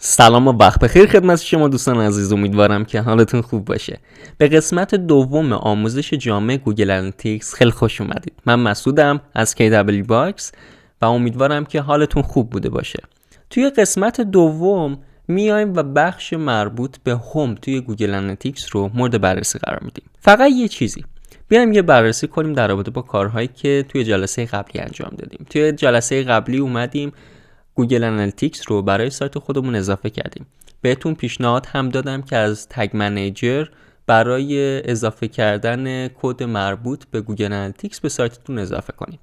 سلام و وقت بخیر خدمت شما دوستان عزیز، امیدوارم که حالتون خوب باشه. به قسمت دوم آموزش جامع گوگل آنالیتیکس خیلی خوش اومدید. من مسعودم از KW Box و امیدوارم که حالتون خوب بوده باشه. توی قسمت دوم میایم و بخش مربوط به هوم توی گوگل آنالیتیکس رو مورد بررسی قرار میدیم. فقط یه چیزی بیایم یه بررسی کنیم در رابطه با کارهایی که توی جلسه قبلی انجام دادیم. توی جلسه قبلی اومدیم گوگل آنالیتیکس رو برای سایت خودمون اضافه کردیم. بهتون پیشنهاد هم دادم که از تگ منیجر برای اضافه کردن کد مربوط به گوگل آنالیتیکس به سایتتون اضافه کنید.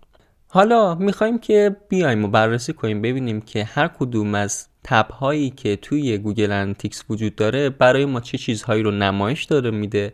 حالا میخوایم که بیایم و بررسی کنیم ببینیم که هر کدوم از تب هایی که توی گوگل آنالیتیکس وجود داره برای ما چه چیزهایی رو نمایش داره میده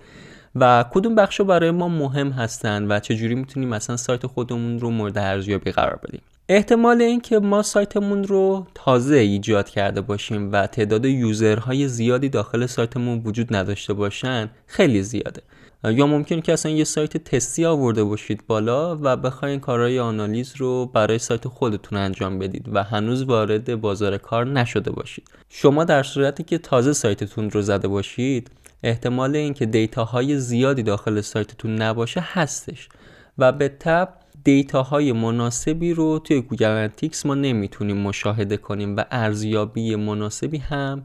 و کدوم بخشا برای ما مهم هستن و چجوری میتونیم مثلا سایت خودمون رو مورد ارزیابی قرار بدیم. احتمال این که ما سایتمون رو تازه ایجاد کرده باشیم و تعداد یوزرهای زیادی داخل سایتمون وجود نداشته باشن خیلی زیاده. یا ممکنه که اصلا یه سایت تستی آورده باشید بالا و بخواین کارهای آنالیز رو برای سایت خودتون انجام بدید و هنوز وارد بازار کار نشده باشید. شما در صورتی که تازه سایتتون رو زده باشید احتمال این که دیتاهای زیادی داخل سایتتون نباشه هستش و به تبع دیتاهای مناسبی رو توی گوگل آنالیتیکس ما نمیتونیم مشاهده کنیم و ارزیابی مناسبی هم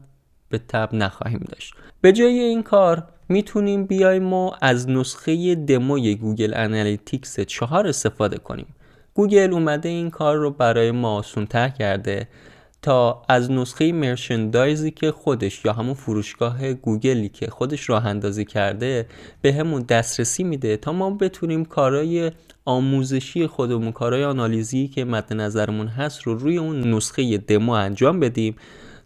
به تبع نخواهیم داشت. به جای این کار میتونیم بیایم و از نسخه دموی گوگل آنالیتیکس 4 استفاده کنیم. گوگل اومده این کار رو برای ما آسان‌تر کرده تا از نسخه مرچندایزی که خودش یا همون فروشگاه گوگلی که خودش راه اندازی کرده به همون دسترسی میده تا ما بتونیم کارهای آموزشی خودمون، کارهای آنالیزی که مد نظرمون هست رو روی اون نسخه دمو انجام بدیم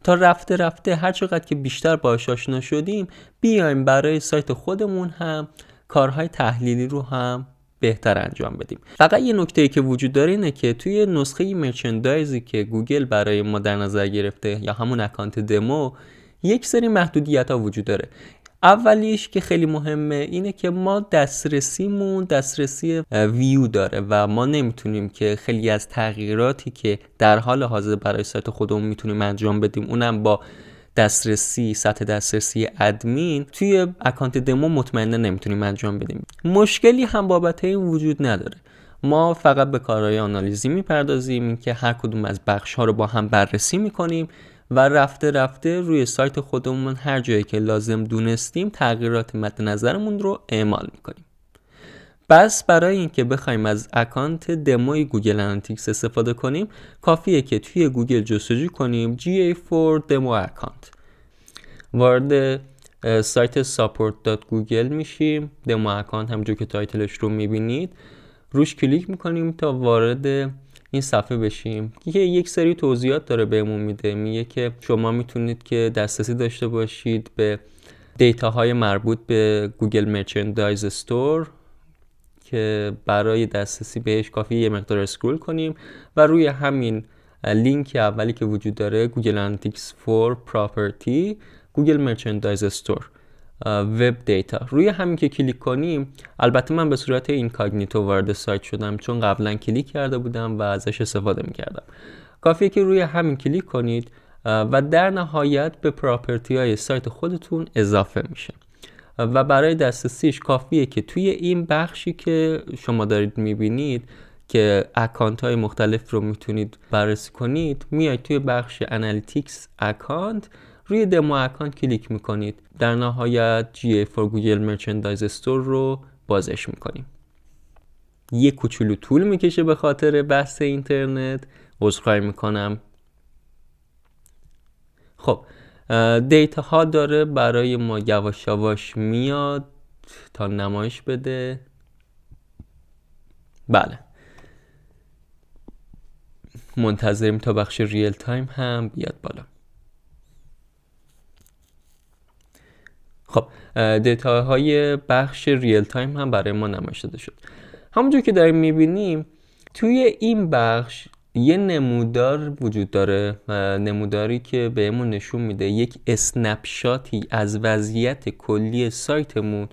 تا رفته رفته هر چقدر که بیشتر باهاش آشنا شدیم بیایم برای سایت خودمون هم کارهای تحلیلی رو هم بهتر انجام بدیم. فقط یه نکته‌ای که وجود داره اینه که توی نسخه مرچندایزی که گوگل برای ما در نظر گرفته یا همون اکانت دمو یک سری محدودیت‌ها وجود داره. اولیش که خیلی مهمه اینه که ما دسترسی ویو داره و ما نمیتونیم که خیلی از تغییراتی که در حال حاضر برای سایت خودمون میتونیم انجام بدیم اونم با سطح دسترسی ادمین توی اکانت دمو مطمئنا نمیتونیم انجام بدیم. مشکلی هم بابت این وجود نداره. ما فقط به کارهای آنالیزی میپردازیم که هر کدوم از بخش‌ها رو با هم بررسی میکنیم و رفته رفته روی سایت خودمون هر جایی که لازم دونستیم تغییرات مد نظرمون رو اعمال میکنیم. بس برای اینکه بخوایم از اکانت دموی گوگل آنالیتیکس استفاده کنیم کافیه که توی گوگل جستجو کنیم GA4 دمو اکانت، وارد سایت support.google میشیم. دمو اکانت همونجور که تایتلش رو میبینید روش کلیک میکنیم تا وارد این صفحه بشیم که یک سری توضیحات داره بهمون میده. میگه که شما میتونید که دسترسی داشته باشید به دیتاهای مربوط به گوگل مرچندایز استور که برای دسترسی بهش کافیه یه مقدار اسکرول کنیم و روی همین لینک اولی که وجود داره گوگل آنالیتیکس فور پراپرتی گوگل مرچندایز استور وب دیتا، روی همین که کلیک کنیم، البته من به صورت اینکاگنیتو وارد سایت شدم چون قبلا کلیک کرده بودم و ازش استفاده میکردم. کافیه که روی همین کلیک کنید و در نهایت به پراپرتی های سایت خودتون اضافه میشه و برای دسترسیش کافیه که توی این بخشی که شما دارید میبینید که اکانت های مختلف رو میتونید بررسی کنید، میاید توی بخش انالیتیکس اکانت روی دمو اکانت کلیک میکنید. در نهایت GA4 گوگل مرچندایز استور رو بازش میکنیم. یه کوچولو طول میکشه به خاطر بحث اینترنت، عذرخواهی میکنم. خب دیتا ها داره برای ما یواش یواش میاد تا نمایش بده. بله، منتظریم تا بخش ریل تایم هم بیاد بالا. خب دیتا های بخش ریل تایم هم برای ما نمایش داده شد. همونجور که داریم میبینیم توی این بخش یه نمودار وجود داره، نموداری که بهمون نشون میده یک اسنپ شاتی از وضعیت کلی سایتمون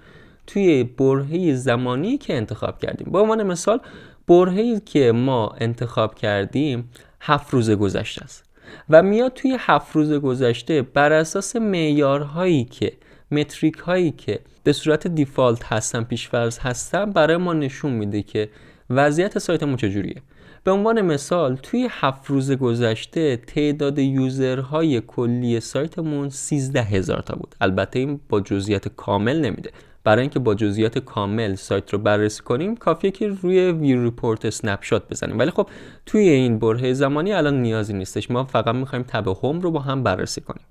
توی برهه زمانی که انتخاب کردیم. به عنوان مثال برهه‌ای که ما انتخاب کردیم 7 روز گذشته است. و میاد توی 7 روز گذشته بر اساس معیارهایی که متریک هایی که به صورت دیفالت هستن، پیش‌فرض هستن، برای ما نشون میده که وضعیت سایتمون چجوریه. به عنوان مثال توی 7 روز گذشته تعداد یوزرهای کلی سایتمون 13000 تا بود. البته این با جزئیات کامل نمیده. برای اینکه با جزئیات کامل سایت رو بررسی کنیم کافیه که روی ویو ریپورت اسنپ شات بزنیم، ولی خب توی این برهه زمانی الان نیازی نیستش. ما فقط می‌خوایم تب هوم رو با هم بررسی کنیم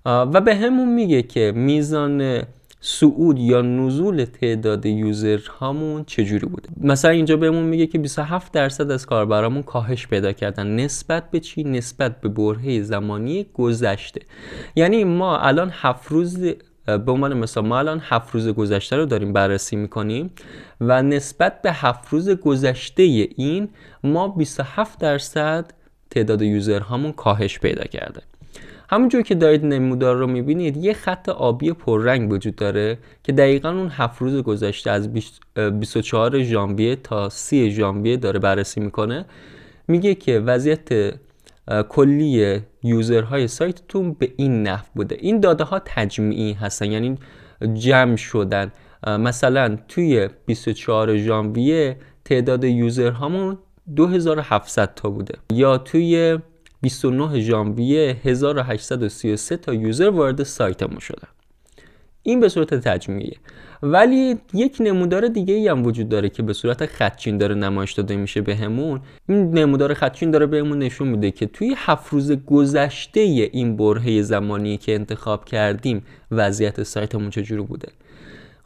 و به همون میگه که میزان صعود یا نزول تعداد یوزرهامون چجوری بوده. مثلا اینجا بهمون میگه که 27% از کاربرامون کاهش پیدا کردن. نسبت به چی؟ نسبت به برهه زمانی گذشته. یعنی ما الان 7 روز به عنوان مثال ما الان 7 روز گذشته رو داریم بررسی میکنیم و نسبت به 7 روز گذشته این ما 27% تعداد یوزرهامون کاهش پیدا کرده. همونجور که دارید نمودار رو میبینید یه خط آبی پررنگ وجود داره که دقیقاً اون 7 روز گذشته از 24 ژانویه تا 30 ژانویه داره بررسی میکنه. میگه که وضعیت کلی یوزرهای سایتتون به این نحو بوده. این داده ها تجمیعی هستن، یعنی جمع شدن. مثلا توی 24 ژانویه تعداد یوزرهامون 2700 تا بوده، یا توی 29 ژانویه 1833 تا یوزر وارد سایتمون شدن. این به صورت تجمیعیه. ولی یک نمودار دیگه ای هم وجود داره که به صورت خطچین داره نمایش داده میشه بهمون. این نمودار خطچین داره بهمون نشون میده که توی 7 روز گذشته این برهه زمانی که انتخاب کردیم وضعیت سایتمون چجوری بوده.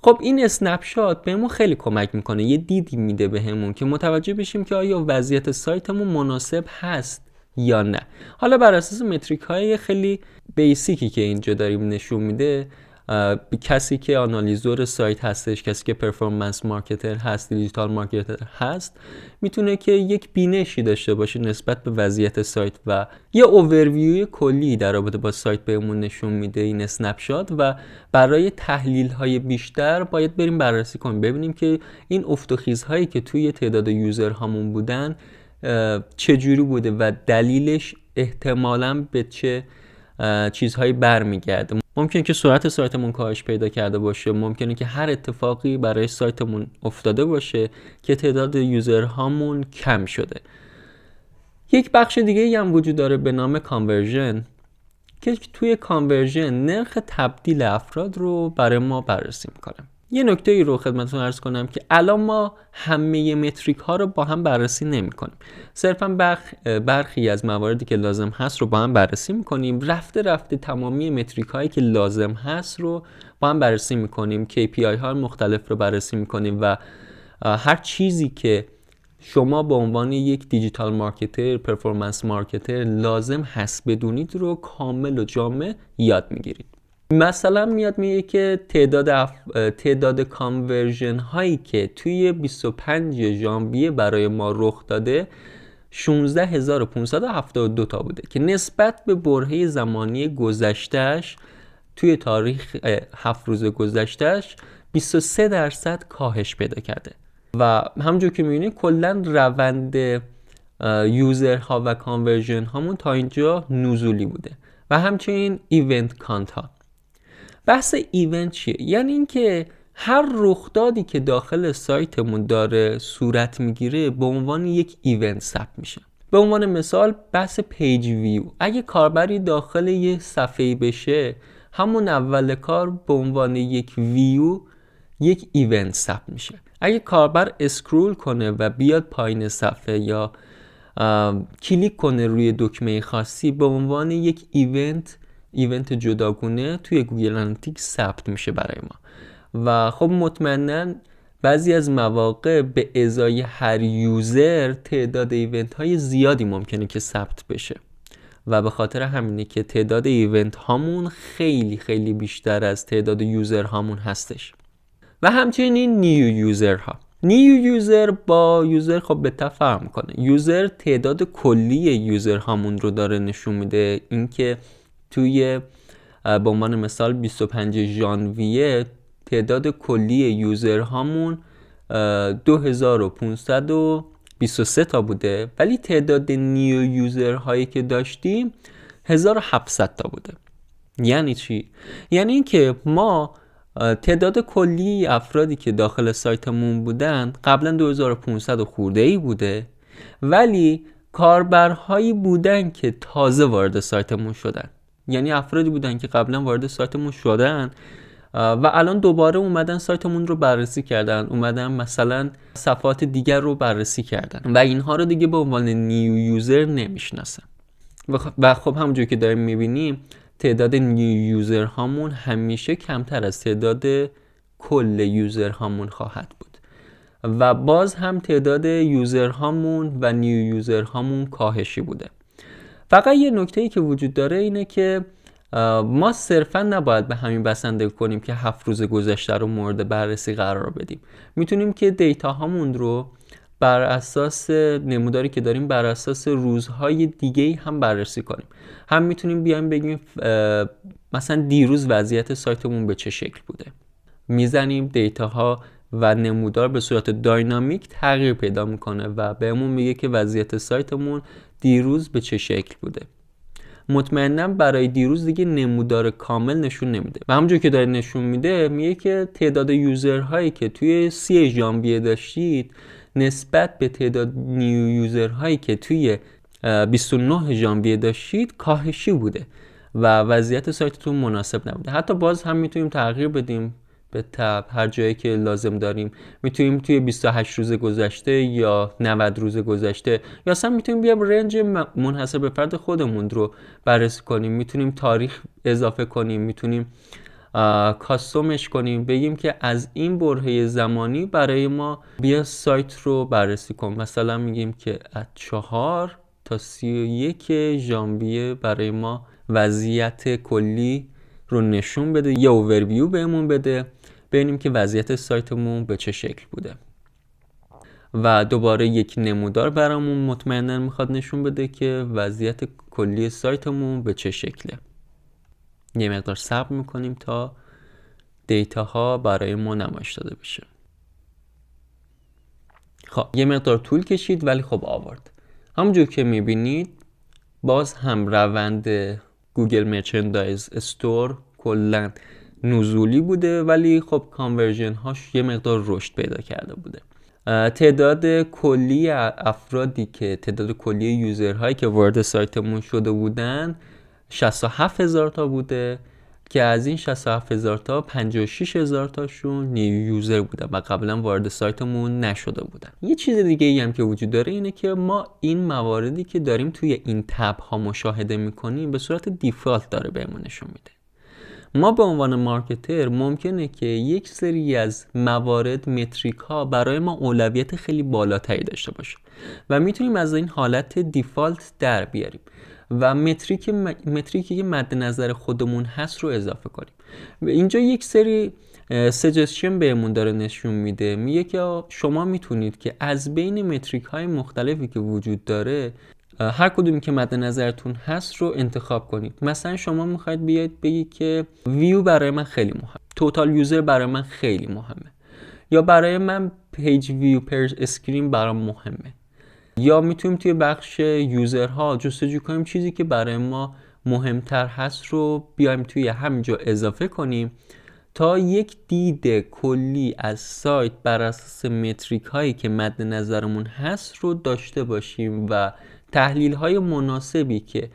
خب این اسنپ شات بهمون خیلی کمک میکنه، یه دیدی میده بهمون که متوجه بشیم که آیا وضعیت سایتمون مناسب هست یا نه. حالا بر اساس متریک های خیلی بیسیکی که اینجا داریم نشون میده، کسی که آنالیزور سایت هستش، کسی که پرفورمنس مارکتر هست، دیجیتال مارکتر هست، میتونه که یک بینشی داشته باشه نسبت به وضعیت سایت و یه اوورویو کلی در رابطه با سایت بهمون نشون میده این اسنپ شات. و برای تحلیل های بیشتر باید بریم بررسی کنیم، ببینیم که این افت و خیزهایی که توی تعداد یوزرهامون بودن چجوری بوده و دلیلش احتمالاً به چه چیزهایی برمیگرده. ممکنه که سرعت سایتمون کاهش پیدا کرده باشه، ممکنه که هر اتفاقی برای سایتمون افتاده باشه که تعداد یوزرهامون کم شده. یک بخش دیگه هم وجود داره به نام کانورژن که توی کانورژن نرخ تبدیل افراد رو برای ما بررسی میکنه. یه نکته ای رو خدمتتون عرض کنم که الان ما همه متریک ها رو با هم بررسی نمی کنیم، صرفا برخی از مواردی که لازم هست رو با هم بررسی میکنیم. رفته تمامی متریک هایی که لازم هست رو با هم بررسی میکنیم، KPI ها مختلف رو بررسی میکنیم و هر چیزی که شما به عنوان یک دیجیتال مارکتر، پرفورمنس مارکتر لازم هست بدونید رو کامل و جامع یاد میگیرید. مثلا میاد میگه که تعداد کانورژن هایی که توی 25 ژانویه برای ما رخ داده 16572 تا بوده که نسبت به برهه زمانی گذشتهش توی تاریخ 7 روز گذشتهش 23% کاهش پیدا کرده. و همونجور که میبینید کلا روند یوزرها و کانورژن هامون تا اینجا نزولی بوده. و همچنین ایونت کانت ها. بحث ایونت چیه؟ یعنی اینکه هر رخدادی که داخل سایتمون داره صورت میگیره به عنوان یک ایونت ثبت میشه. به عنوان مثال بحث پیج ویو، اگه کاربری داخل یه صفحه بشه همون اول کار به عنوان یک ویو یک ایونت ثبت میشه. اگه کاربر اسکرول کنه و بیاد پایین صفحه یا کلیک کنه روی دکمه خاصی به عنوان یک ایونت جداگونه توی گوگل آنالیتیکس ثبت میشه برای ما. و خب مطمئناً بعضی از مواقع به ازای هر یوزر تعداد ایونت های زیادی ممکنه که ثبت بشه و به خاطر همینه که تعداد ایونت هامون خیلی خیلی بیشتر از تعداد یوزر هامون هستش. و همچنین نیو یوزر ها. نیو یوزر با یوزر خب به فرق میکنه. یوزر تعداد کلی یوزر هامون رو داره نشون میده. اینکه توی به عنوان مثال 25 ژانویه تعداد کلی یوزر هامون 2500 23 تا بوده، ولی تعداد نیو یوزر هایی که داشتیم 1700 تا بوده. یعنی چی؟ یعنی اینکه ما تعداد کلی افرادی که داخل سایتمون بودن قبلا 2500 خورده ای بوده، ولی کاربرهایی بودن که تازه وارد سایتمون شدن. یعنی افرادی بودن که قبلا وارد سایتمون شدن و الان دوباره اومدن سایتمون رو بررسی کردن، اومدن مثلا صفحات دیگر رو بررسی کردن و اینها رو دیگه به عنوان نیو یوزر نمیشناسن. و خب همونجور که داریم میبینیم تعداد نیو یوزر هامون همیشه کمتر از تعداد کل یوزر هامون خواهد بود و باز هم تعداد یوزر هامون و نیو یوزر هامون کاهشی بوده. فقط یه نکته‌ای که وجود داره اینه که ما صرفا نباید به همین بسنده کنیم که 7 روز گذشته رو مورد بررسی قرار بدیم. میتونیم که دیتا هامون رو بر اساس نموداری که داریم بر اساس روزهای دیگه هم بررسی کنیم. هم میتونیم بیایم بگیم مثلا دیروز وضعیت سایتمون به چه شکل بوده. میزنیم دیتا ها و نمودار به صورت داینامیک تغییر پیدا میکنه و بهمون میگه که وضعیت سایتمون دیروز به چه شکل بوده. مطمئناً برای دیروز دیگه نمودار کامل نشون نمیده و همونجور که داره نشون میده میگه که تعداد یوزرهایی که توی 30 ژانویه داشتید نسبت به تعداد نیو یوزرهایی که توی 29 ژانویه داشتید کاهشی بوده و وضعیت سایتتون مناسب نبوده. حتی باز هم میتونیم تغییر بدیم به تب هر جایی که لازم داریم. میتونیم توی 28 روز گذشته یا 90 روز گذشته یا اصلا میتونیم بیام رنج منحصر به فرد خودمون رو بررسی کنیم. میتونیم تاریخ اضافه کنیم، میتونیم کاستومش کنیم، بگیم که از این برهه زمانی برای ما بیا سایت رو بررسی کن. مثلا میگیم که از 4 تا 31 ژانویه برای ما وضعیت کلی رو نشون بده، یا اوورویو بهمون بده، ببینیم که وضعیت سایتمون به چه شکل بوده و دوباره یک نمودار برامون مطمئنا میخواد نشون بده که وضعیت کلی سایتمون به چه شکله. یه مقدار صبر میکنیم تا دیتاها برای ما نمایش داده بشه. خب یه مقدار طول کشید ولی خب آورد. همونجور که میبینید باز هم روند گوگل مرچندایز استور کلاً نزولی بوده، ولی خب کانورژن هاش یه مقدار رشد پیدا کرده بوده. تعداد کلی افرادی که تعداد کلی یوزرهایی که وارد سایتمون شده بودن 67,000 تا بوده که از این 67,000 تا 56,000 تاشون نیو یوزر بودن و قبلا وارد سایتمون نشده بودن. یه چیز دیگه ای هم که وجود داره اینه که ما این مواردی که داریم توی این تب ها مشاهده میکنیم به صورت دیفالت داره بهمون نشون میده. ما به عنوان مارکتر ممکنه که یک سری از موارد متریک ها برای ما اولویت خیلی بالاتری داشته باشه و میتونیم از این حالت دیفالت در بیاریم و متریکی که مد نظر خودمون هست رو اضافه کنیم. اینجا یک سری سجستشن بهمون داره نشون میده، میگه که شما میتونید که از بین متریک های مختلفی که وجود داره هر کدومی که مد نظرتون هست رو انتخاب کنید. مثلا شما میخواید بیاید بگید که ویو برای من خیلی مهمه، توتال یوزر برای من خیلی مهمه، یا برای من پیج ویو پر اسکرین برام مهمه. یا میتونیم توی بخش یوزرها جستجو کنیم چیزی که برای ما مهمتر هست رو بیایم توی همینجا اضافه کنیم تا یک دید کلی از سایت بر اساس متریک هایی که مد نظرمون هست رو داشته باشیم و تحلیل های مناسبی که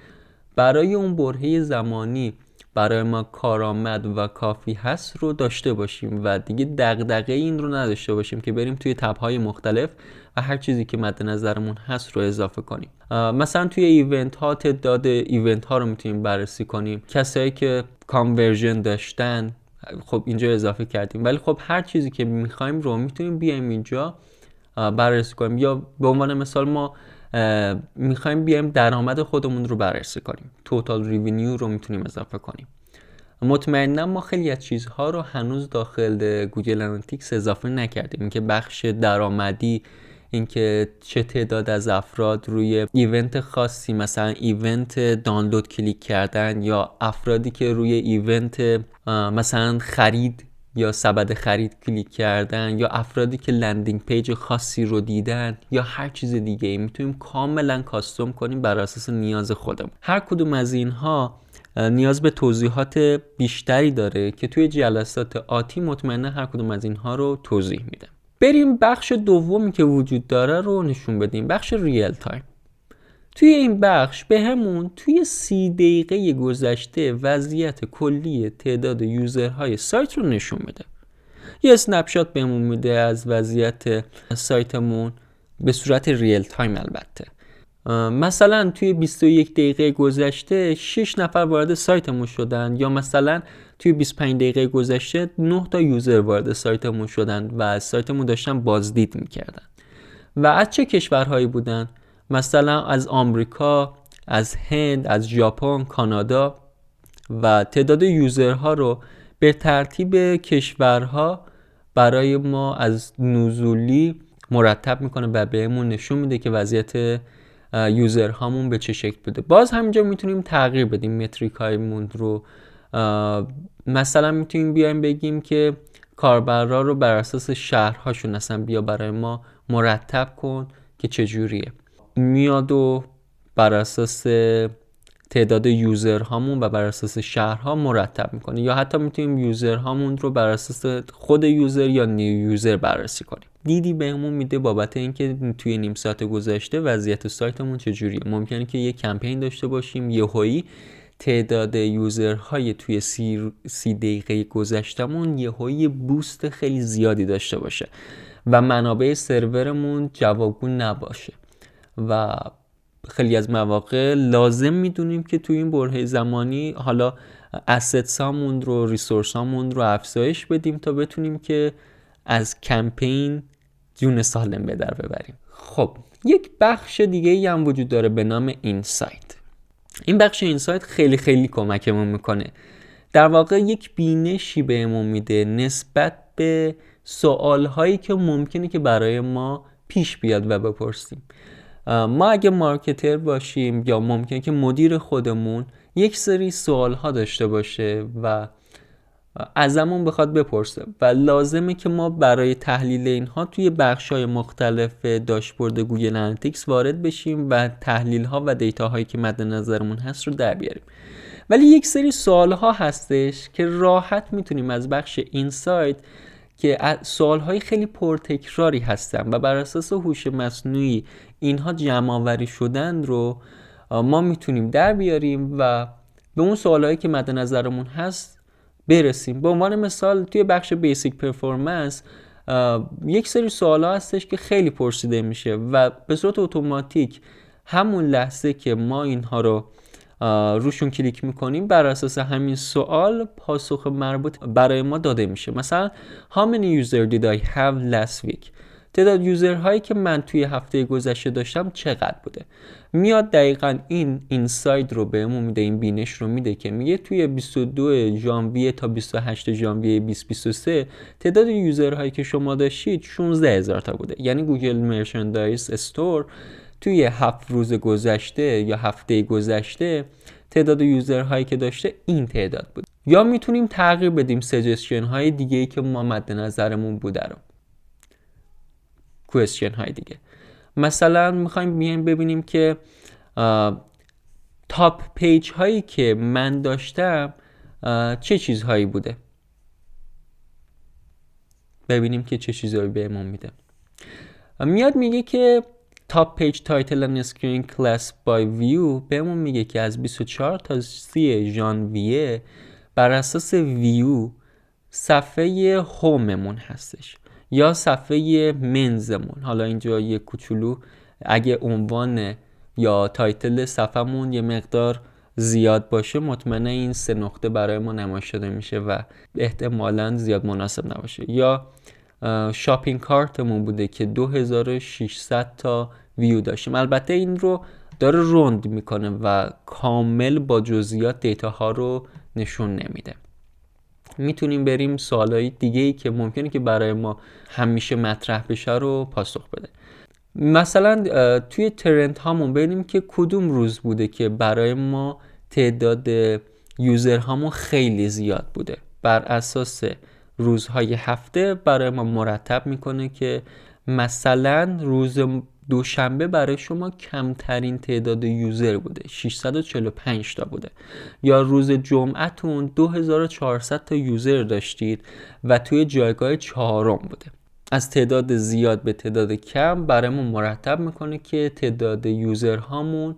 برای اون برهه زمانی برای ما کارآمد و کافی هست رو داشته باشیم و دیگه دغدغه این رو نداشته باشیم که بریم توی تب های مختلف و هر چیزی که مد نظرمون هست رو اضافه کنیم. مثلا توی ایونت ها تعداد ایونت ها رو میتونیم بررسی کنیم، کسایی که کانورژن داشتن خب اینجا اضافه کردیم، ولی خب هر چیزی که میخوایم رو میتونیم بیایم اینجا بررسی کنیم. یا به عنوان مثال ما میخوایم بیایم درآمد خودمون رو بررسی کنیم، توتال ریوینیو رو میتونیم اضافه کنیم. مطمئنا ما خیلی از چیزها رو هنوز داخل گوگل آنالیتیکس اضافه نکردیم، اینکه بخش درآمدی، اینکه چه تعداد از افراد روی ایونت خاصی مثلا ایونت دانلود کلیک کردن، یا افرادی که روی ایونت مثلا خرید یا سبد خرید کلیک کردن یا افرادی که لندینگ پیج خاصی رو دیدن یا هر چیز دیگه ای میتونیم کاملا کاستوم کنیم بر اساس نیاز خودمون. هر کدوم از اینها نیاز به توضیحات بیشتری داره که توی جلسات آتی مطمئنا هر کدوم از اینها رو توضیح میدم. بریم بخش دومی که وجود داره رو نشون بدیم، بخش ریل تایم. توی این بخش به همون توی 30 دقیقه گذشته وضعیت کلی تعداد یوزرهای سایت رو نشون میده. یه اسنپ شات بهمون میده از وضعیت سایتمون به صورت ریل تایم. البته مثلا توی 21 دقیقه گذشته 6 نفر وارد سایتمون شدن، یا مثلا توی 25 دقیقه گذشته 9 تا یوزر وارد سایتمون شدن و از سایتمون داشتن بازدید میکردن. و از چه کشورهایی بودن؟ مثلا از آمریکا، از هند، از ژاپن، کانادا. و تعداد یوزرها رو به ترتیب کشورها برای ما از نزولی مرتب میکنه و بهمون نشون میده که وضعیت یوزرهامون به چه شکل بوده. باز همینجا میتونیم تغییر بدیم متریک هایمون رو. مثلا میتونیم بیایم بگیم که کاربرا رو بر اساس شهرهاشون اصلا بیا برای ما مرتب کن که چجوریه، میاد و بر اساس تعداد یوزرهامون و بر اساس شهرها مرتب میکنه. یا حتی میتونیم یوزرهامون رو بر اساس خود یوزر یا نیو یوزر بررسی کنیم. دیدی بهمون میده بابت اینکه توی نیم ساعت گذشته وضعیت سایتمون چجوریه. ممکنه که یه کمپین داشته باشیم یهویی تعداد یوزرهای توی 30 دقیقه گذشتمون یهویی بوست خیلی زیادی داشته باشه و منابع سرورمون جوابگو نباشه و خیلی از مواقع لازم میدونیم که توی این برهه زمانی حالا اسیتس هامون رو، ریسورس هامون رو افزایش بدیم تا بتونیم که از کمپین جون سالم به در ببریم. خب یک بخش دیگه ای هم وجود داره به نام اینسایت. این بخش اینسایت خیلی خیلی کمکمون میکنه. در واقع یک بینشی بهمون میده نسبت به سوال هایی که ممکنه که برای ما پیش بیاد و بپرسیم. ما اگه مارکتر باشیم یا ممکنه که مدیر خودمون یک سری سوال ها داشته باشه و ازمون بخواد بپرسه و لازمه که ما برای تحلیل اینها توی بخش‌های مختلف داشبورد گوگل آنالیتیکس وارد بشیم و تحلیل‌ها و دیتاهایی که مد نظرمون هست رو در بیاریم. ولی یک سری سوال‌ها هستش که راحت میتونیم از بخش اینسایت که سوال‌های خیلی پرتکراری هستن و بر اساس هوش مصنوعی اینها جمع‌آوری شدن رو ما میتونیم در بیاریم و به اون سوال‌هایی که مد نظرمون هست برسیم. به عنوان مثال توی بخش بیسیک پرفورمنس یک سری سوالا هستش که خیلی پرسیده میشه و به صورت اتوماتیک همون لحظه که ما اینها رو روشون کلیک میکنیم بر اساس همین سوال پاسخ مربوط برای ما داده میشه. مثلا how many user did I have last week؟ تعداد یوزرهایی که من توی هفته گذشته داشتم چقدر بوده؟ میاد دقیقاً این اینسایت رو بهمون میده، این بینش رو میده که میگه توی 22 ژانویه تا 28 ژانویه 2023 تعداد یوزرهایی که شما داشتید 16000 تا بوده. یعنی گوگل مرچندایز استور توی 7 روز گذشته یا هفته گذشته تعداد یوزرهایی که داشته این تعداد بود. یا میتونیم تغییر بدیم سجستشن های دیگه ای که ما مد نظرمون بوده رو، کوئسچن های دیگه. مثلا میخوایم بیایم ببینیم که تاپ پیج هایی که من داشتم چه چیزهایی بوده، ببینیم که چه چیزهایی بهمون میده. میاد میگه که تاپ پیج تایتل and screen class by view بهمون میگه که از 24 تا 30 ژانویه بر اساس ویو صفحه هوممون هستش یا صفحه منزمون. حالا اینجا یه کوچولو اگه عنوان یا تایتل صفحمون یه مقدار زیاد باشه مطمئنا این 3 نقطه برای ما نمایش داده میشه و احتمالاً زیاد مناسب نباشه. یا شاپینگ کارتمون بوده که 2600 تا ویو داشتیم. البته این رو داره روند میکنه و کامل با جزئیات دیتاها رو نشون نمیده. میتونیم بریم سوالای دیگه‌ای که ممکنه که برای ما همیشه مطرح بشه رو پاسخ بده. مثلا توی ترند هامون ببینیم که کدوم روز بوده که برای ما تعداد یوزر هامون خیلی زیاد بوده. بر اساس روزهای هفته برای ما مرتب میکنه که مثلا روز دوشنبه برای شما کمترین تعداد یوزر بوده، 645 تا بوده، یا روز جمعتون 2400 تا یوزر داشتید و توی جایگاه 4 بوده. از تعداد زیاد به تعداد کم برامون مرتب میکنه که تعداد یوزرهامون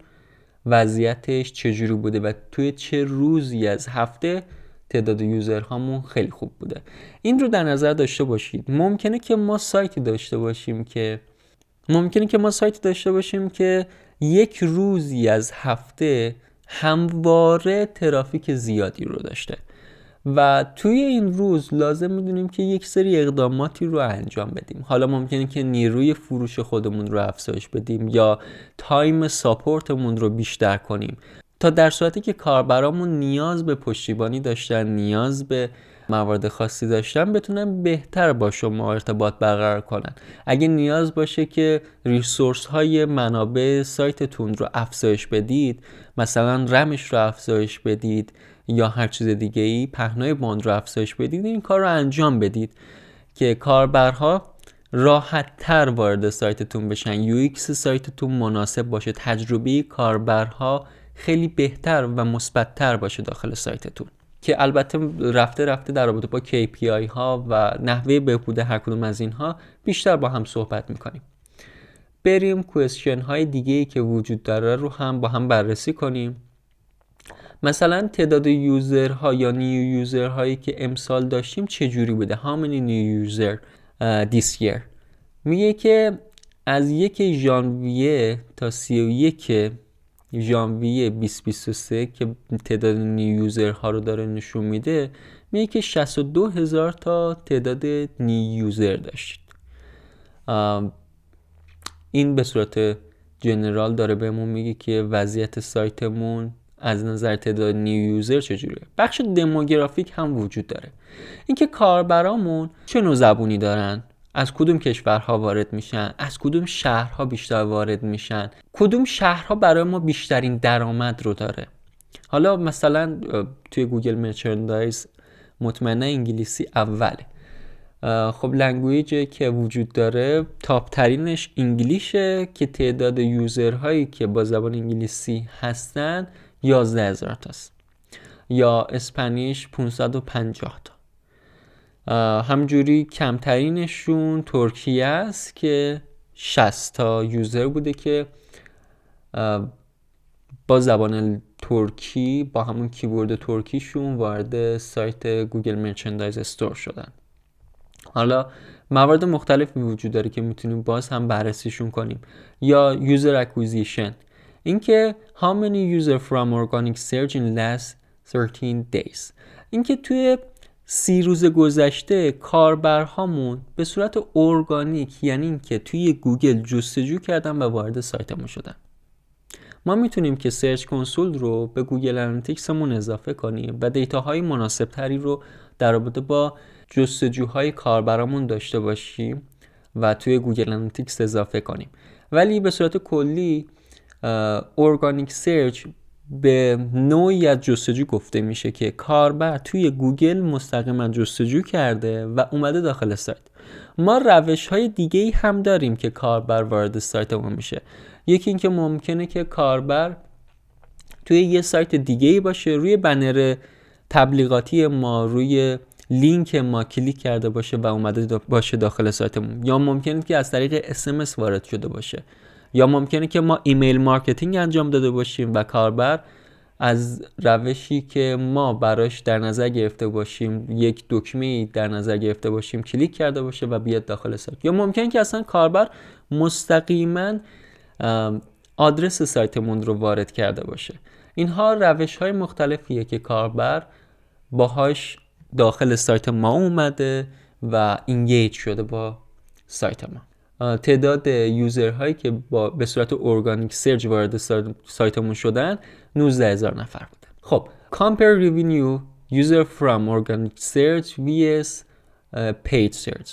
وضعیتش چجوری بوده و توی چه روزی از هفته تعداد یوزرهامون خیلی خوب بوده. این رو در نظر داشته باشید. ممکنه که ما سایتی داشته باشیم که یک روزی از هفته همواره ترافیک زیادی رو داشته و توی این روز لازم میدونیم که یک سری اقداماتی رو انجام بدیم. حالا ممکنه که نیروی فروش خودمون رو افزایش بدیم یا تایم ساپورتمون رو بیشتر کنیم، تا در صورتی که کاربرامون نیاز به پشتیبانی داشتن، نیاز به موارد خاصی داشتن، بتونن بهتر با شما ارتباط برقرار کنن. اگه نیاز باشه که ریسورس های منابع سایتتون رو افزایش بدید، مثلا رمش رو افزایش بدید یا هر چیز دیگه ای، پهنای باند رو افزایش بدید، این کار رو انجام بدید که کاربرها راحت تر وارد سایتتون بشن، UX سایتتون مناسب باشه، تجربه کاربرها خیلی بهتر و مثبت‌تر باشه داخل سایتتون، که البته رفته در رابطه با KPI ها و نحوه بهبود هر کدوم از اینها بیشتر با هم صحبت میکنیم. بریم کوئسچن های دیگه ای که وجود داره رو هم با هم بررسی کنیم. مثلا تعداد یوزرها یا نیو یوزرهایی که امسال داشتیم چجوری بوده؟ How many new user this year؟ میگه که از 1 ژانویه تا 31 ژانویه 2023 که تعداد نیو یوزرها رو داره نشون میده، میگه که 62,000 تا تعداد نیو یوزر داشتید. این به صورت جنرال داره بهمون میگه که وضعیت سایتمون از نظر تعداد نیو یوزر چجوریه. بخش دموگرافیک هم وجود داره، اینکه کاربرامون چه نوع زبونی دارن، از کدوم کشورها وارد میشن، از کدوم شهرها بیشتر وارد میشن، کدوم شهرها برای ما بیشترین درآمد رو داره. حالا مثلا توی گوگل مرچندایز مطمئنا انگلیسی اوله. خب لنگویجی که وجود داره تاپ ترینش انگلیشه که تعداد یوزرهایی که با زبان انگلیسی هستن 11,000 تاست، یا اسپانیش 550 تا. همجوری کمترینشون ترکیه است که 60 تا یوزر بوده که با زبان ترکی با همون کیبورد ترکیشون وارد سایت گوگل مرچندایز استور شدن. حالا موارد مختلفی وجود داره که میتونیم باز هم بررسیشون کنیم. یا یوزر اکویزیشن، اینکه how many user from organic search in last 13 days، اینکه توی 30 روز گذشته کاربرهامون به صورت ارگانیک، یعنی اینکه توی گوگل جستجو کردن و وارد سایتمون شدن. ما میتونیم که سرچ کنسول رو به گوگل آنالیتیکسمون اضافه کنیم و دیتاهای مناسب تری رو در رابطه با جستجوهای کاربرامون داشته باشیم و توی گوگل آنالیتیکس اضافه کنیم. ولی به صورت کلی ارگانیک سرچ به نوعی از جستجو گفته میشه که کاربر توی گوگل مستقیما جستجو کرده و اومده داخل سایت. ما روش‌های دیگه‌ای هم داریم که کاربر وارد سایتمون میشه. یکی این که ممکنه که کاربر توی یه سایت دیگه‌ای باشه، روی بنر تبلیغاتی ما، روی لینک ما کلیک کرده باشه و اومده باشه داخل سایتمون، یا ممکنه که از طریق SMS وارد شده باشه، یا ممکنه که ما ایمیل مارکتینگ انجام داده باشیم و کاربر از روشی که ما براش در نظر گرفته باشیم، یک دکمه‌ای در نظر گرفته باشیم، کلیک کرده باشه و بیاد داخل سایت. یا ممکنه که اصلا کاربر مستقیما آدرس سایتمون رو وارد کرده باشه. اینها روش‌های مختلفیه که کاربر باهاش داخل سایت ما اومده و اینگیج شده با سایت ما. تعداد یوزرهایی که به صورت ارگانیک سرچ وارد سایتمون شدن 19,000 نفر بوده. خب compare revenue user from organic search vs paid search.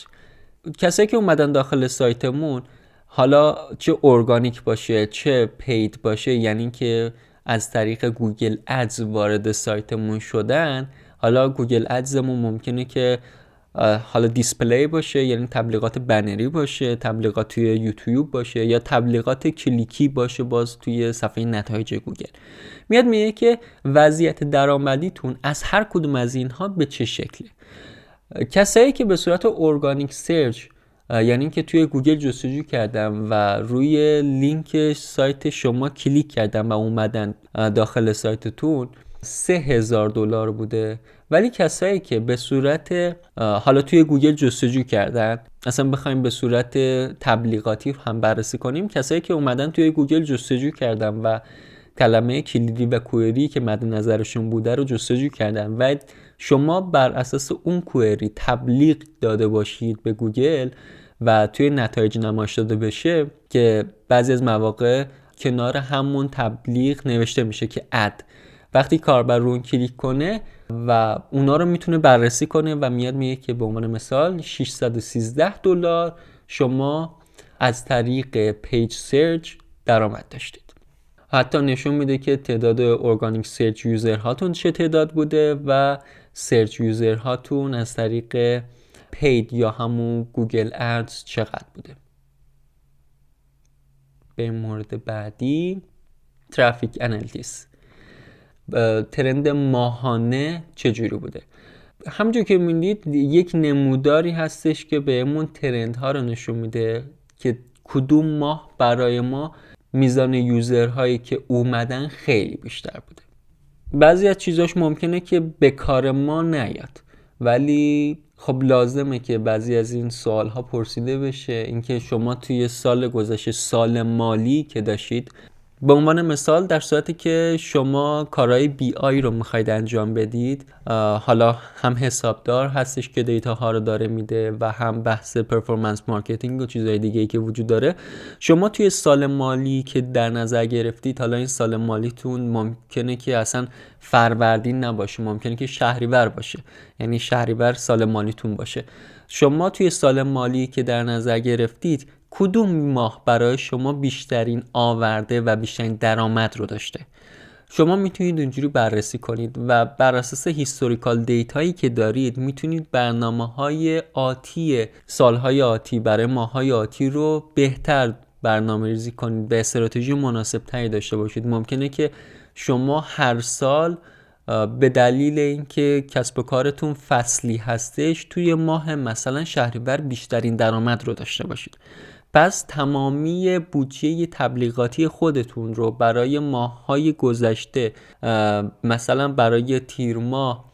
کسایی که اومدن داخل سایتمون، حالا چه ارگانیک باشه چه پید باشه، یعنی که از طریق گوگل ادز وارد سایتمون شدن، حالا گوگل ادزمون ممکنه که حالا دیسپلی باشه یعنی تبلیغات بنری باشه، تبلیغات توی یوتیوب باشه، یا تبلیغات کلیکی باشه باز توی صفحه نتایج گوگل. میاد میگه که وضعیت درآمدیتون از هر کدوم از اینها به چه شکله. کسایی که به صورت ارگانیک سرچ یعنی که توی گوگل جستجو کردن و روی لینک سایت شما کلیک کردن و اومدن داخل سایتتون $3000 بوده. ولی کسایی که به صورت حالا توی گوگل جستجو کردن، اصلا بخوایم به صورت تبلیغاتی هم بررسی کنیم، کسایی که اومدن توی گوگل جستجو کردن و کلمه کلیدی و کوئری که مد نظرشون بوده رو جستجو کردن و شما بر اساس اون کوئری تبلیغ داده باشید به گوگل و توی نتایج نمایش داده بشه، که بعضی از مواقع کنار همون تبلیغ نوشته میشه که اد، وقتی کاربر رو اون کلیک کنه و اونا رو میتونه بررسی کنه و میاد میگه که به عنوان مثال $613 شما از طریق پیج سرچ درآمد داشتید. حتی نشون میده که تعداد ارگانیک سرچ یوزر هاتون چه تعداد بوده و سرچ یوزر هاتون از طریق پید یا همون گوگل ادز چقدر بوده. به مورد بعدی ترافیک انالیتیس، ترند ماهانه چجوری بوده. همونجور که میدید یک نموداری هستش که بهمون ترندها رو نشون میده که کدوم ماه برای ما میزان یوزرهایی که اومدن خیلی بیشتر بوده. بعضی از چیزاش ممکنه که به کار ما نیاد، ولی خب لازمه که بعضی از این سوالها پرسیده بشه. اینکه شما توی سال گذشته، سال مالی که داشتید، به عنوان مثال در صورتی که شما کارهای بی آی رو میخواید انجام بدید، حالا هم حسابدار هستش که دیتا ها رو داره میده و هم بحث پرفورمنس مارکتینگ و چیزهای دیگه ای که وجود داره، شما توی سال مالی که در نظر گرفتید، حالا این سال مالیتون ممکنه که اصلا فروردین نباشه، ممکنه که شهریور باشه، یعنی شهریور سال مالیتون باشه. شما توی سال مالی که در نظر گرفتید کدوم ماه برای شما بیشترین آورده و بیشترین درآمد رو داشته؟ شما میتونید اونجوری بررسی کنید و بر اساس هیستوریکال دیتایی که دارید میتونید برنامه‌های آتی سالهای آتی برای ماه‌های آتی رو بهتر برنامه‌ریزی کنید، به استراتژی مناسب تری داشته باشید. ممکنه که شما هر سال به دلیل اینکه کسب و کارتون فصلی هستش توی ماه مثلا شهریور بیشترین درآمد رو داشته باشید. پس تمامی بودجه تبلیغاتی خودتون رو برای ماه‌های گذشته، مثلا برای تیر ماه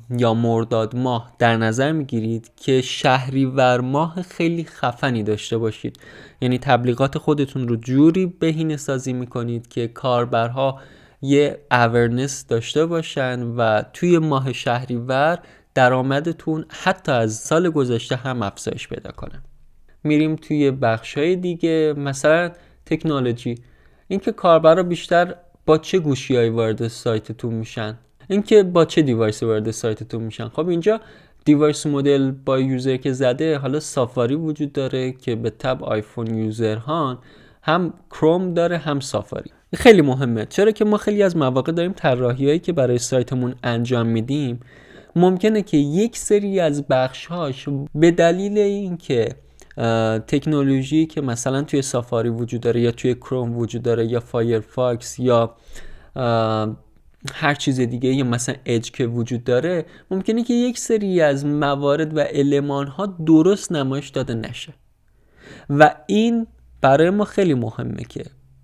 یا مرداد ماه در نظر میگیرید که شهریور ماه خیلی خفنی داشته باشید. یعنی تبلیغات خودتون رو جوری بهینه سازی میکنید که کاربرها یه اورنس داشته باشن و توی ماه شهریور درآمدتون حتی از سال گذشته هم افزایش پیدا کنه. میریم توی بخشای دیگه، مثلا تکنولوژی، اینکه کاربرا بیشتر با چه گوشیایی وارد سایتتون میشن، اینکه با چه دیوایسی وارد سایتتون میشن. خب اینجا دیوایس مدل با یوزر که زده، حالا سافاری وجود داره که به تبع آیفون یوزرهان هم کروم داره هم سافاری. خیلی مهمه، چرا که ما خیلی از مواقع داریم طراحیایی که برای سایتمون انجام میدیم، ممکنه که یک سری از بخش‌هاش به دلیل اینکه تکنولوژی که مثلا توی سافاری وجود داره یا توی کروم وجود داره یا فایرفاکس یا هر چیز دیگه یا مثلا اج که وجود داره، ممکنه که یک سری از موارد و المان‌ها درست نمایش داده نشه و این برای ما خیلی مهمه که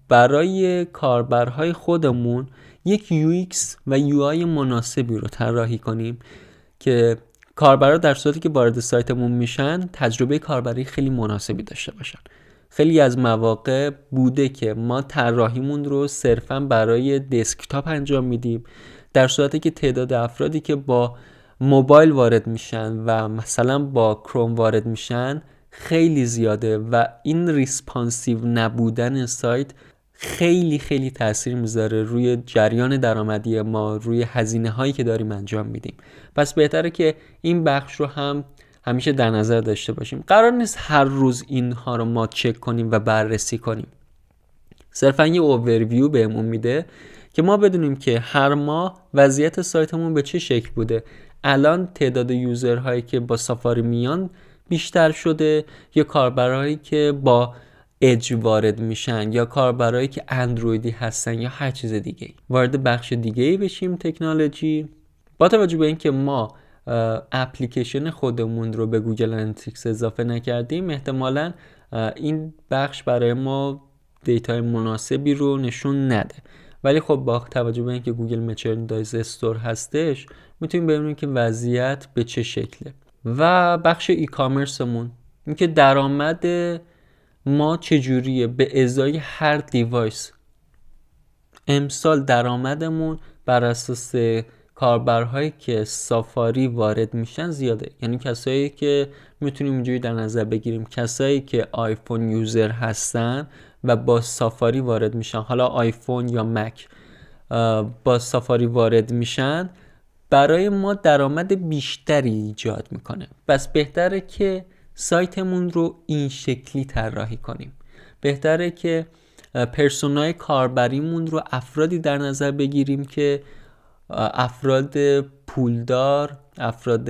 برای کاربرهای خودمون یک UX و UI مناسبی رو طراحی کنیم که کاربرا در صورتی که وارد سایتمون میشن تجربه کاربری خیلی مناسبی داشته باشن. خیلی از مواقع بوده که ما طراحیمون رو صرفاً برای دسکتاپ انجام میدیم، در صورتی که تعداد افرادی که با موبایل وارد میشن و مثلا با کروم وارد میشن خیلی زیاده و این ریسپانسیو نبودن سایت خیلی خیلی تأثیر میذاره روی جریان درآمدی ما، روی هزینه هایی که داریم انجام میدیم. پس بهتره که این بخش رو هم همیشه در نظر داشته باشیم. قرار نیست هر روز اینها رو ما چک کنیم و بررسی کنیم. صرفا یه اوورویو بهمون میده که ما بدونیم که هر ماه وضعیت سایتمون به چه شکل بوده. الان تعداد یوزرهایی که با سافاری میان بیشتر شده، یا کاربرایی که با اج وارد میشن، یا کاربرایی که اندرویدی هستن، یا هر چیز دیگه. وارد بخش دیگه بشیم تکنولوژی. با توجه به اینکه ما اپلیکیشن خودمون رو به گوگل آنالیتیکس اضافه نکردیم، احتمالاً این بخش برای ما دیتای مناسبی رو نشون نده. ولی خب با توجه به اینکه گوگل مرچندایز استور هستش، میتونیم ببینیم که وضعیت به چه شکله. و بخش ای کامرسمون، اینکه درآمد ما چجوریه به ازای هر دیوایس. امسال درآمدمون بر اساس کاربرهایی که سافاری وارد میشن زیاده. یعنی کسایی که میتونیم اینجوری در نظر بگیریم، کسایی که آیفون یوزر هستن و با سافاری وارد میشن، حالا آیفون یا مک با سافاری وارد میشن، برای ما درآمد بیشتری ایجاد میکنه. پس بهتره که سایتمون رو این شکلی طراحی کنیم. بهتره که پرسونای کاربریمون رو افرادی در نظر بگیریم که افراد پولدار، افراد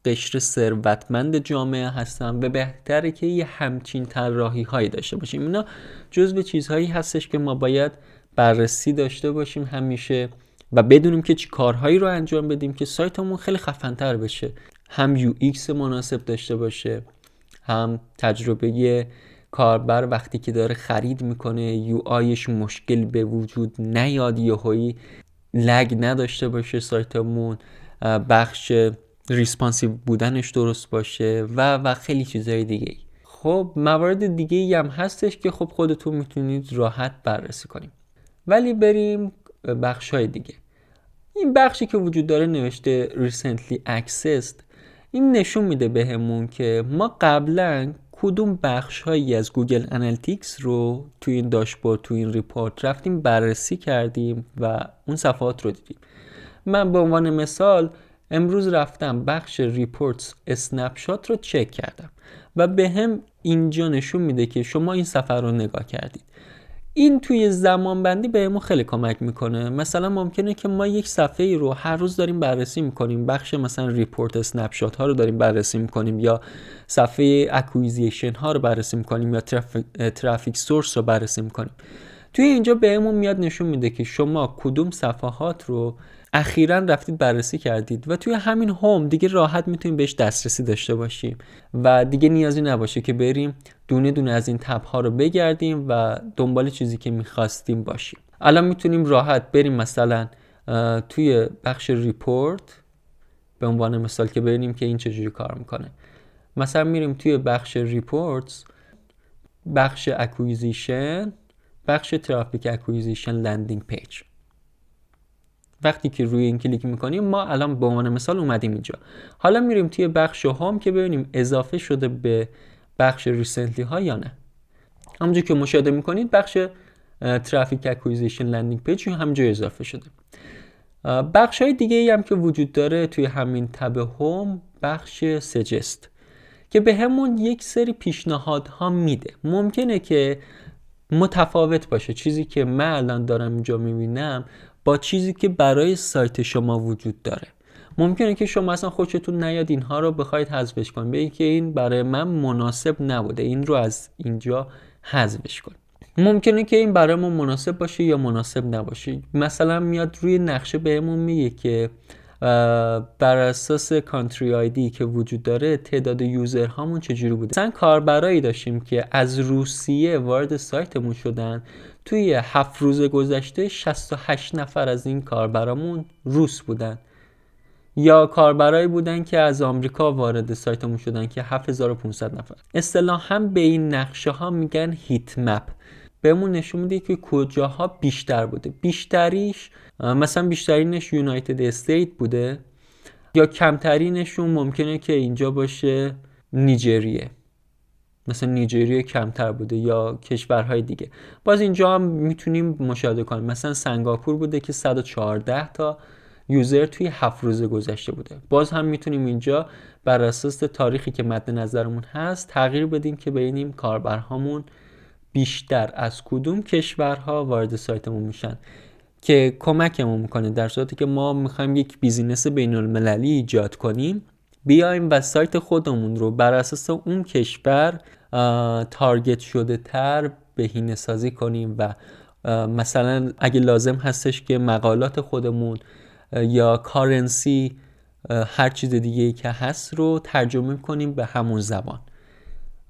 قشر ثروتمند جامعه هستن و بهتره که یه همچین طراحی هایی داشته باشیم. اینا جزو چیزهایی هستش که ما باید بررسی داشته باشیم همیشه و بدونیم که چی کارهایی رو انجام بدیم که سایتمون خیلی خفن‌تر بشه، هم یو ایکس مناسب داشته باشه، هم تجربه کاربر وقتی که داره خرید میکنه یو آیش مشکل به وجود نیاد، یهویی لگ نداشته باشه سایتمون، بخش ریسپانسیو بودنش درست باشه و خیلی چیزهای دیگه. خب موارد دیگه هم هستش که خب خودتون میتونید راحت بررسی کنیم. ولی بریم بخش‌های دیگه. این بخشی که وجود داره نوشته recently accessed، این نشون میده بهمون که ما قبلا کدوم بخش‌هایی از گوگل آنالیتیکس رو تو این داشبورد، تو این ریپورت رفتیم بررسی کردیم و اون صفحات رو دیدیم. من به عنوان مثال امروز رفتم بخش ریپورتس اسنپ شات رو چک کردم و بهم اینجا نشون میده که شما این صفحه رو نگاه کردید. این توی زمان بندی بهمون خیلی کمک میکنه. مثلا ممکنه که ما یک صفحه رو هر روز داریم بررسی میکنیم، بخش مثلا ریپورت اسنپ شات ها رو داریم بررسی میکنیم، یا صفحه اکویزیشن ها رو بررسی میکنیم، یا ترافیک سورس رو بررسی میکنیم. توی اینجا بهمون میاد نشون میده که شما کدوم صفحات رو اخیراً رفتید بررسی کردید و توی همین هوم دیگه راحت میتونیم بهش دسترسی داشته باشیم و دیگه نیازی نباشه که بریم دونه دونه از این تب ها رو بگردیم و دنبال چیزی که میخواستیم باشیم. الان میتونیم راحت بریم مثلا توی بخش ریپورت به عنوان مثال که ببینیم که این چجوری کار میکنه. مثلا میریم توی بخش ریپورتس، بخش اکویزیشن، بخش ترافیک اکویزیشن لندینگ پیج. وقتی که روی این کلیک میکنیم ما الان به عنوان مثال اومدیم اینجا. حالا میریم توی بخش هوم که ببینیم اضافه شده به بخش ریسنتلی ها یا نه. همونجور که مشاهده میکنید بخش ترافیک اکویزیشن لندینگ پیج همونجا اضافه شده. بخش های دیگه ای هم که وجود داره توی همین تب هوم، بخش سجست که به همون یک سری پیشنهادها میده. ممکنه که متفاوت باشه چیزی که من الان دارم اینجا میبینم با چیزی که برای سایت شما وجود داره. ممکنه که شما اصلا خودتون نیاد اینها رو بخواید حذفش کنید، بگید که این برای من مناسب نبوده، این رو از اینجا حذفش کن. ممکنه که این برای ما مناسب باشه یا مناسب نباشه. مثلا میاد روی نقشه بهمون میگه که بر اساس کانتری آیدی که وجود داره تعداد یوزر هامون چجوری بوده. مثلا کاربرایی داشتیم که از روسیه وارد سایتمون شدن، توی 7 روز گذشته 68 نفر از این کاربرامون روس بودن، یا کاربرایی بودن که از آمریکا وارد سایتمون شدن که 7500 نفر. اصطلاحاً به این نقشه ها میگن هیت مپ. بهمون نشون میده که کجاها بیشتر بوده. بیشتریش مثلا بیشترینش یونایتد استیت بوده، یا کمترینشون ممکنه که اینجا باشه نیجریه، مثلا نیجریه کمتر بوده، یا کشورهای دیگه. باز اینجا هم میتونیم مشاهده کنیم مثلا سنگاپور بوده که 114 تا یوزر توی 7 روز گذشته بوده. باز هم میتونیم اینجا بر اساس تاریخی که مد نظرمون هست تغییر بدیم که ببینیم کاربرهامون بیشتر از کدوم کشورها وارد سایتمون میشن. که کمکمون میکنه در صورتی که ما میخوایم یک بیزینس بین المللی ایجاد کنیم، بیایم و سایت خودمون رو بر اساس اون کشور تارگت شده تر بهینه سازی کنیم و مثلا اگه لازم هستش که مقالات خودمون یا کارنسی هر چیز دیگه‌ای که هست رو ترجمه کنیم به همون زبان.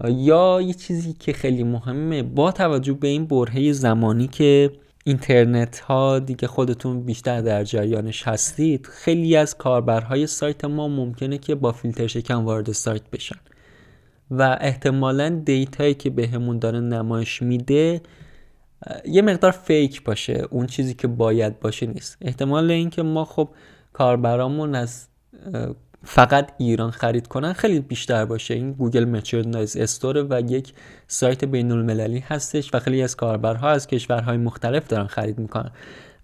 یا یه چیزی که خیلی مهمه، با توجه به این برهه زمانی که اینترنت ها دیگه خودتون بیشتر در جریانش هستید، خیلی از کاربرهای سایت ما ممکنه که با فیلتر شکن وارد سایت بشن و احتمالاً دیتایی که بهمون داره نمایش میده یه مقدار فیک باشه، اون چیزی که باید باشه نیست. احتمال این که ما خب کاربرامون از فقط ایران خرید کنن خیلی بیشتر باشه. این گوگل مرچندایز استور و یک سایت بین المللی هستش و خیلی از کاربرها از کشورهای مختلف دارن خرید میکنن.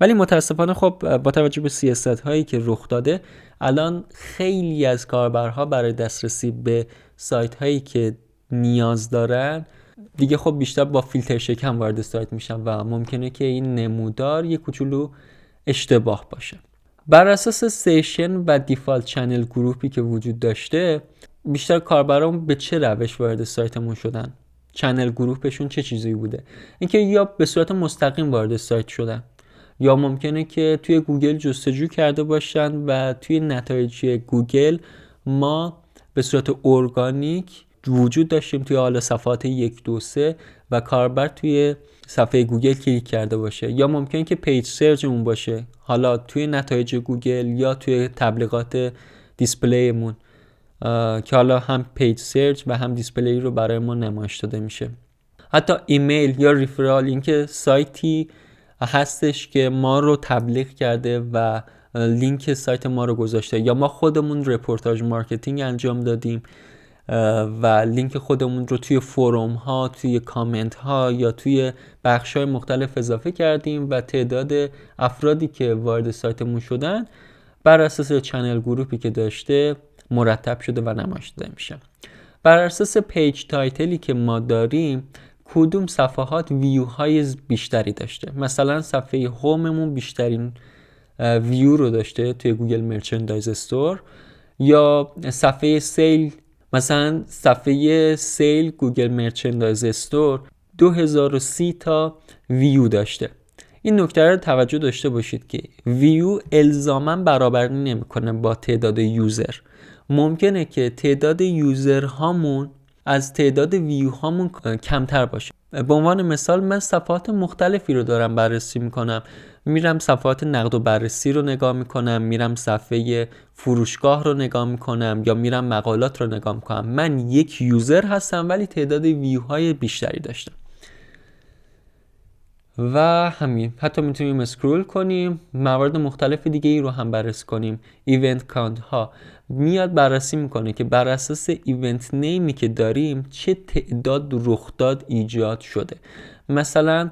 ولی متاسفانه خب با توجه به سیاست هایی که رخ داده، الان خیلی از کاربرها برای دسترسی به سایت هایی که نیاز دارن دیگه خب بیشتر با فیلتر شکن وارد سایت میشن و ممکنه که این نمودار یه کوچولو اشتباه باشه. بر اساس سیشن و دیفالت چنل گروپی که وجود داشته، بیشتر کاربران به چه روش وارد سایتمون شدن؟ چنل گروپشون چه چیزی بوده؟ اینکه یا به صورت مستقیم وارد سایت شدن، یا ممکنه که توی گوگل جستجو کرده باشن و توی نتایج گوگل ما به صورت ارگانیک وجود داشتیم توی حال صفحات 1 2 3 و کاربر توی صفحه گوگل کلیک کرده باشه. یا ممکنه که پیج سرچمون باشه، حالا توی نتایج گوگل یا توی تبلیغات دیسپلیمون که حالا هم پیج سرچ و هم دیسپلی رو برای ما نمایش داده میشه. حتی ایمیل یا ریفرال، اینکه سایتی هستش که ما رو تبلیغ کرده و لینک سایت ما رو گذاشته، یا ما خودمون رپورتاج مارکتینگ انجام دادیم و لینک خودمون رو توی فوروم ها، توی کامنت ها یا توی بخش های مختلف اضافه کردیم و تعداد افرادی که وارد سایتمون شدن بر اساس چنل گروپی که داشته مرتب شده و نمایش داده میشه. بر اساس پیج تایتلی که ما داریم کدوم صفحات ویو های بیشتری داشته. مثلا صفحه هوممون بیشترین ویو رو داشته توی گوگل مرچندایز استور، یا صفحه سیل، مثلا صفحه سیل گوگل مرچندایز استور 2030 تا ویو داشته. این نکته رو توجه داشته باشید که ویو الزاماً برابری نمیکنه با تعداد یوزر. ممکنه که تعداد یوزرهامون از تعداد ویو هامون کمتر باشه. به عنوان مثال من صفحات مختلفی رو دارم بررسی میکنم، میرم صفحات نقد و بررسی رو نگاه میکنم، میرم صفحه فروشگاه رو نگاه میکنم، یا میرم مقالات رو نگاه میکنم. من یک یوزر هستم ولی تعداد ویو های بیشتری داشتم. و همین، حتی میتونیم اسکرول کنیم، موارد مختلف دیگه ای رو هم بررسی کنیم. ایونت کانت ها میاد بررسی میکنه که بر اساس ایونت نیمی که داریم چه تعداد رخداد ایجاد شده. مثلا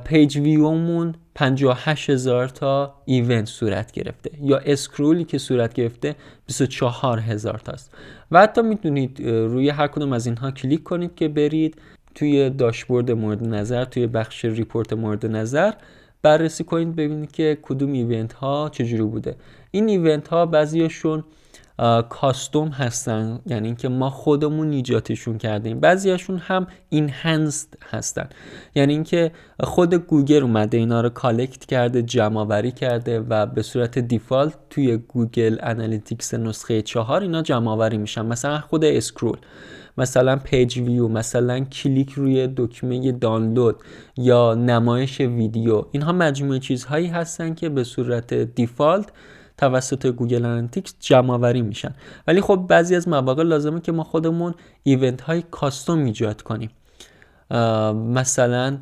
پیج ویومون 58,000 تا ایونت صورت گرفته، یا اسکرولی که صورت گرفته 24,000 تاست. و حتی میتونید روی هر کدوم از اینها کلیک کنید که برید توی داشبورد مورد نظر، توی بخش ریپورت مورد نظر بررسی کنید ببینید که کدوم ایونت ها چجوری بوده. این ایونت ها بعضیاشون کاستوم هستن، یعنی اینکه ما خودمون ایجادشون کردیم. بعضیاشون هم اینهنسد هستن، یعنی اینکه خود گوگل اومده اینا رو کالکت کرده، جمع آوری کرده و به صورت دیفالت توی گوگل انالیتیکس نسخه 4 اینا جمع آوری میشن. مثلا خود اسکرول، مثلا پیج ویو، مثلا کلیک روی دکمه دانلود یا نمایش ویدیو. اینها مجموعه چیزهایی هستن که به صورت دیفالت توسط گوگل آنالیتیکس جمع آوری میشن. ولی خب بعضی از مواقع لازمه که ما خودمون ایونت های کاستوم ایجاد کنیم. مثلا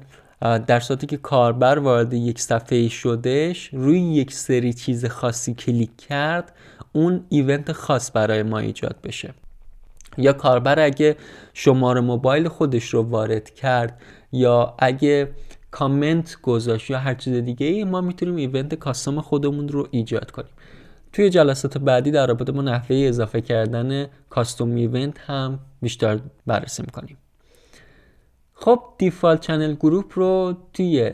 در صورتی که کاربر وارد یک صفحه شدهش، روی یک سری چیز خاصی کلیک کرد، اون ایونت خاص برای ما ایجاد بشه. یا کاربر اگه شماره موبایل خودش رو وارد کرد، یا اگه کامنت گذاشت یا هر چیز دیگه ای، ما میتونیم ایونت کاستوم خودمون رو ایجاد کنیم. توی جلسات بعدی در رابطه با نحوه اضافه کردن کاستوم ایونت هم بیشتر بررسی میکنیم. خب دیفالت چنل گروپ رو توی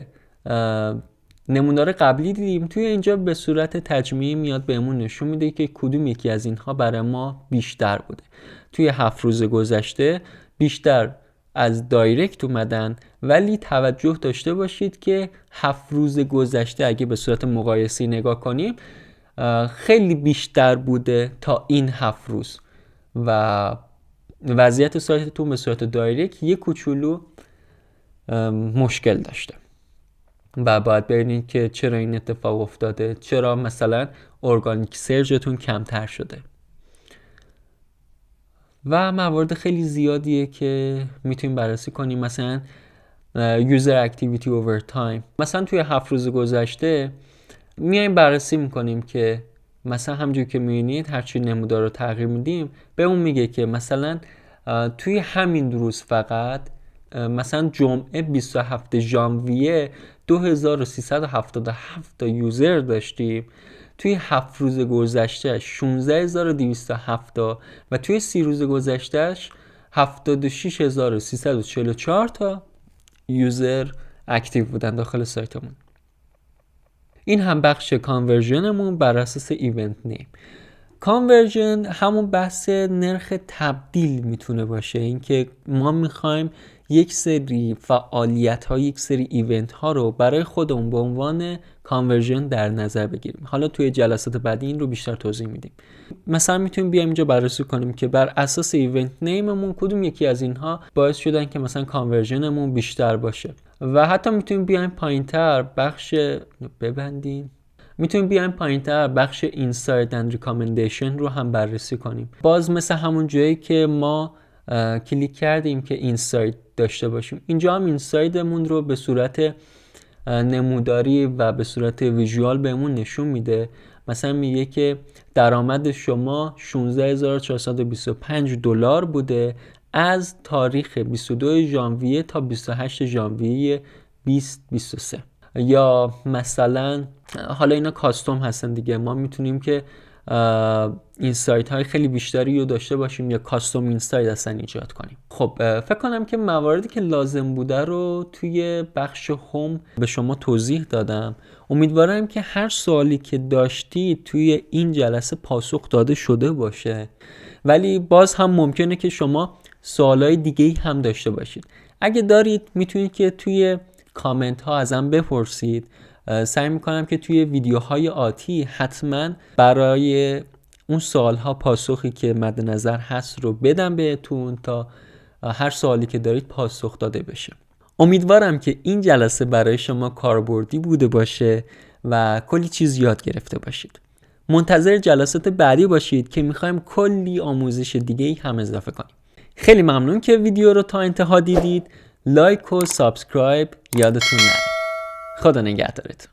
نمودار قبلی دیدیم، توی اینجا به صورت تجمیعی میاد بهمون نشون میده که کدوم یکی از اینها برای ما بیشتر بوده. توی 7 روز گذشته بیشتر از دایرکت اومدن، ولی توجه داشته باشید که 7 روز گذشته اگه به صورت مقایسه‌ای نگاه کنیم خیلی بیشتر بوده تا این 7 روز و وضعیت سایتتون به صورت دایرکت یک کوچولو مشکل داشته و باید ببینید که چرا این اتفاق افتاده، چرا مثلا ارگانیک سرجتون کمتر شده و موارد خیلی زیادیه که میتونیم بررسی کنیم. مثلا user activity over time، مثلا توی 7 روز گذشته میایم بررسی میکنیم که مثلا همونجوری که میبینید هرچی نمودار رو تغییر میدیم به اون میگه که مثلا توی همین روز فقط مثلا جمعه 27 ژانویه 2377 تا یوزر داشتیم، توی 7 روز گذشته 16207 و توی 30 روز گذشتهش 76344 تا یوزر اکتیو بودن داخل سایتمون. این هم بخش کانورژنمون بر اساس ایونت نیم. کانورژن همون بحث نرخ تبدیل میتونه باشه، اینکه ما میخوایم یک سری فعالیت ها، یک سری ایونت ها رو برای خودمون به عنوان کانورژن در نظر بگیریم. حالا توی جلسات بعدی این رو بیشتر توضیح میدیم. مثلا میتونیم بیایم اینجا بررسی کنیم که بر اساس ایونت نیممون کدوم یکی از اینها باعث شدن که مثلا کانورژنمون بیشتر باشه و حتی میتونیم بیایم پایینتر بخش اینسایت اند ریکامندیشن رو هم بررسی کنیم. باز مثل همون جایی که ما کلیک کردیم که اینسایت داشته باشیم، اینجا هم اینسایتمون رو به صورت نموداری و به صورت ویژوال بهمون نشون میده. مثلا میگه که درآمد شما 16425 دلار بوده از تاریخ 22 ژانویه تا 28 ژانویه 2023. یا مثلا حالا اینا کاستوم هستن دیگه، ما میتونیم که اینسایت های خیلی بیشتری رو داشته باشیم یا کاستوم اینسایت اصلا ایجاد کنیم. خب فکر کنم که مواردی که لازم بوده رو توی بخش هوم به شما توضیح دادم. امیدوارم که هر سوالی که داشتید توی این جلسه پاسخ داده شده باشه، ولی باز هم ممکنه که شما سوالای دیگه‌ای هم داشته باشید. اگه دارید میتونید که توی کامنت ها ازم بپرسید. سعی میکنم که توی ویدیوهای آتی حتما برای اون سوالها پاسخی که مد نظر هست رو بدم بهتون تا هر سوالی که دارید پاسخ داده بشه. امیدوارم که این جلسه برای شما کاربردی بوده باشه و کلی چیز یاد گرفته باشید. منتظر جلسات بعدی باشید که میخوایم کلی آموزش دیگه هم اضافه کنیم. خیلی ممنون که ویدیو رو تا انتها دیدید. لایک و سابسکرایب یادتون نره. خدا نگهدارتون.